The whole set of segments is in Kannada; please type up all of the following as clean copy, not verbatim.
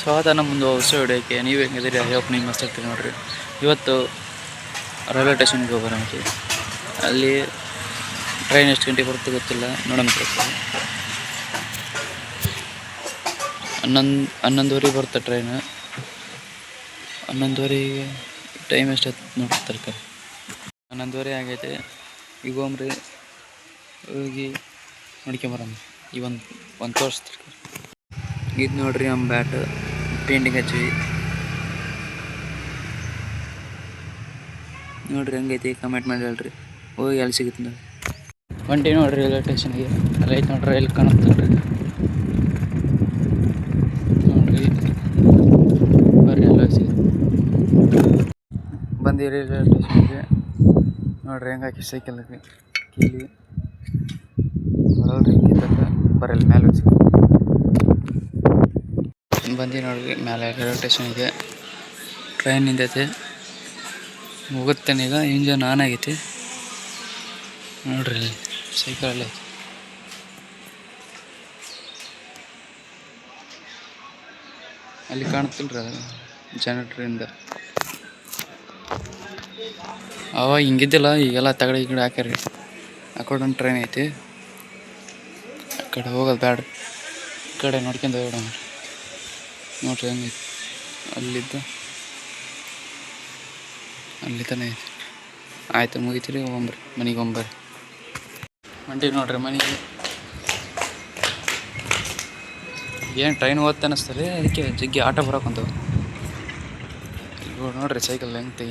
ಸ್ವಾಗತ ಮುಂದೆ ಹೊಸ ವಿಡಿಯೋಕ್ಕೆ. ನೀವು ಹೆಂಗಿದ್ದೀರಿ? ಐ ನೀವು ಮಸ್ತ್ ಆಗ್ತೀರಿ ನೋಡಿರಿ. ಇವತ್ತು ರೈಲ್ವೆ ಸ್ಟೇಷನ್ಗೆ ಹೋಗೋಣ. ಅಲ್ಲಿ ಟ್ರೈನ್ ಎಷ್ಟು ಗಂಟೆಗೆ ಬರುತ್ತೆ ಗೊತ್ತಿಲ್ಲ, ನೋಡೋಣ. 11:30 ಬರುತ್ತೆ ಟ್ರೈನ್. 11:30 ಟೈಮ್ ಎಷ್ಟಾಯ್ತು ನೋಡ್ತಾರೆ. 11:30 ಆಗೈತೆ. ಈಗ ಹೋಗ್ರಿ, ಹೋಗಿ ನೋಡ್ಕೊಂಬರೋಣ. ಈ ಒಂದು ತೋರಿಸ್ತಾರೆ. ಇದು ನೋಡ್ರಿ ನಮ್ಮ ಬ್ಯಾಟ್ ಪೇಂಟಿಂಗ್ ಹಚ್ಚಿವಿ ನೋಡ್ರಿ. ಹಂಗೈತಿ ಕಮೆಂಟ್ ಮಾಡಿ ಹೇಳ್ರಿ. ಹೋಗಿ ಎಲ್ಲಿ ಸಿಗುತ್ತೆ ನೋಡಿ. ಹೊಂಟಿ ನೋಡ್ರಿ ರೈಲ್ವೆ ಸ್ಟೇಷನ್ಗೆ. ಅಲ್ಲಿ ಐತೆ ನೋಡ್ರಿ, ರೈಲ್ ಕಾಣುತ್ತೆ ನೋಡ್ರಿ. ಬರ್ರಿ ಎಲ್ಲ ಸಿಗುತ್ತೆ. ಬಂದು ರೈಲ್ವೆ ಸ್ಟೇಷನ್ಗೆ ನೋಡ್ರಿ. ಹೆಂಗಾಕಿ ಸೈಕಲ್ಗೆ ಕೀಲಿ ಬರೋಲ್ರಿ. ಬರಲ್ಲ ಮೇಲೆ ಸಿಗುತ್ತೆ. ಬಂದು ನೋಡ್ರಿ ಮೇಲೆ ರೈಲ್ವೆ ಸ್ಟೇಷನ್ಗೆ. ಟ್ರೈನ್ ನಿಂತೈತೆ, ಹೋಗುತ್ತೇನೆ. ಈಗ ಇಂಜನ್ ಆನ್ ಆಗೈತಿ ನೋಡ್ರಿ. ಸೈಕಲ್ ಐತಿ. ಅಲ್ಲಿ ಕಾಣುತ್ತಿಲ್ರಿ ಅದು ಜನರೇಟ್ರಿಂದ. ಅವಾಗ ಹಿಂಗಿದ್ದಿಲ್ಲ, ಈಗೆಲ್ಲ ತಗಡೆ ಈ ಕಡೆ ಹಾಕ್ಯಾರಿ. ಆ ಕಡೆ ಒಂದು ಟ್ರೈನ್ ಐತಿ, ಆ ಕಡೆ ಹೋಗೋದು ಬ್ಯಾಡ. ಈ ಕಡೆ ನೋಡ್ಕೊಂಡು ಹೋಗೋಣ ನೋಡ್ರಿ. ಹೆಂಗೈತಿ ಅಲ್ಲಿ ತಾನೇ ಐತಿ. ಆಯ್ತು, ಮುಗಿತೀರಿ. ಹೋಗ್ಬರ್ರಿ ಮನೆಗೆ. ಹೋಗ್ಬರ್ರಿ. ಹೊಂಟೀವಿ ನೋಡ್ರಿ ಮನೆಗೆ. ಏನು ಟ್ರೈನ್ ಓದ್ತ ಅನ್ನಿಸ್ತಾರೆ, ಅದಕ್ಕೆ ಜಗ್ಗಿ ಆಟೋ ಬರೋಕ್ಕಂತವು. ನೋಡ್ರಿ ಸೈಕಲ್ ಹೆಂಗೆ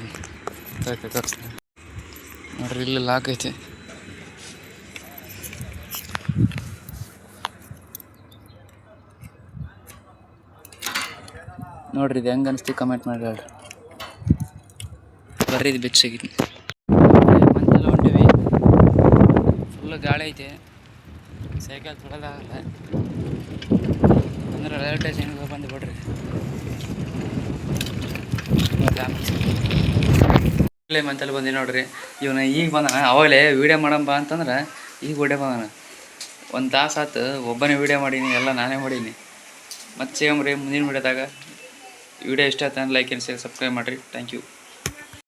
ತೋರಿಸ್ತೀನಿ ನೋಡ್ರಿ. ಇಲ್ಲಿ ಲಾಕ್ ಐತಿ. ನೋಡ್ರಿ ಇದು ಹೆಂಗೆ ಅನಿಸ್ತಿ ಕಮೆಂಟ್ ಮಾಡಿ ಹೇಳ್ರಿ. ಬರ್ರಿ, ಇದು ಬೆಚ್ಚಾಗಿತ್ತು. ಮಂತೆಲ್ಲ ಹೊಂಟಿವಿ. ಫುಲ್ಲು ಗಾಳಿ ಐತೆ. ಸೈಕಲ್ ತೊಡೋದಾಗಲ್ಲ ಅಂದ್ರೆ ರೈಲ್ವೆ ಸ್ಟೇಷನ್ಗೆ ಬಂದು ಬಿಡ್ರಿ. ಮಂತೆಲ್ಲ ಬಂದಿ ನೋಡ್ರಿ. ಇವನು ಈಗ ಬಂದಾನ. ಅವಾಗಲೇ ವೀಡಿಯೋ ಮಾಡಂಬ ಅಂತಂದ್ರೆ ಈಗ ವೀಡಿಯೋ ಬಂದಾನ. ಒಂದು ತಾಸು ಆಯ್ತು ಒಬ್ಬನೇ ವೀಡಿಯೋ ಮಾಡೀನಿ, ಎಲ್ಲ ನಾನೇ ಮಾಡೀನಿ. ಮತ್ತೆ ಸಿಗಮ್ರಿ ಮುಂದಿನ ವೀಡಿಯೋದಾಗ. ವಿಡಿಯೋ ಇಷ್ಟ ಆಯ್ತು ಲೈಕ್ ಆ್ಯಂಡ್ ಶೇರ್, ಸಬ್ಸ್ಕ್ರೈಬ್ ಮಾಡಿರಿ. Thank you.